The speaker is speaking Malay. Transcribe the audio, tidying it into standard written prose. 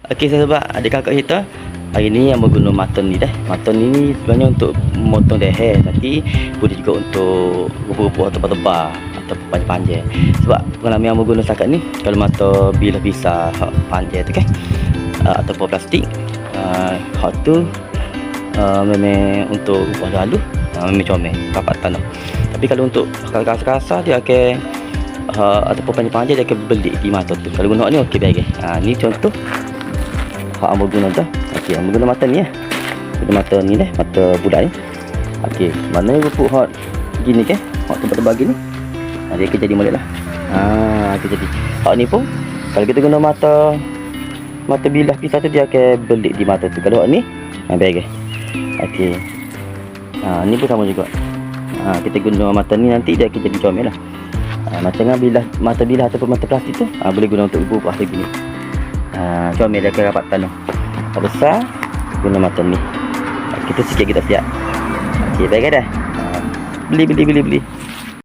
Okey sahabat, adik kakak kita hari ni yang berguna maton ni dah. Maton ni sebenarnya untuk memotong leher, tapi boleh juga untuk rupa-rupa tebal-tebal atau panjang-panjang. Sebab pengalaman yang berguna setakat ni, kalau mata bilah pisah hak panjang tu kan, ataupun plastik, hak tu memang untuk rupa halus, memang comel rapat tanah. Tapi kalau untuk kasar-kasar dia akan ataupun panjang-panjang dia akan belik di mata tu. Kalau guna ni okey baik. Ni contoh hak ambo guna dah. Okey, ambo guna mata ni ya. Guna mata ni dah, mata budak ni. Okey, mana rupa hak gini kan? Hak tebal-tebal gini. Dia akan jadi molek lah. Akan jadi. Hak ni pun kalau kita guna mata bilah pisau tu dia akan belik di mata tu. Kalau hak ni baik. Okey. Ni pun sama juga. Kita guna mata ni nanti dia akan jadi comel lah. Macam dengan mata bilah ataupun mata plastik tu boleh guna untuk ibu apa gini. Comel dia akan rapat tanah. Kalau besar guna mata ni. Kita sikit kita siap. Okey, baik dah. Beli.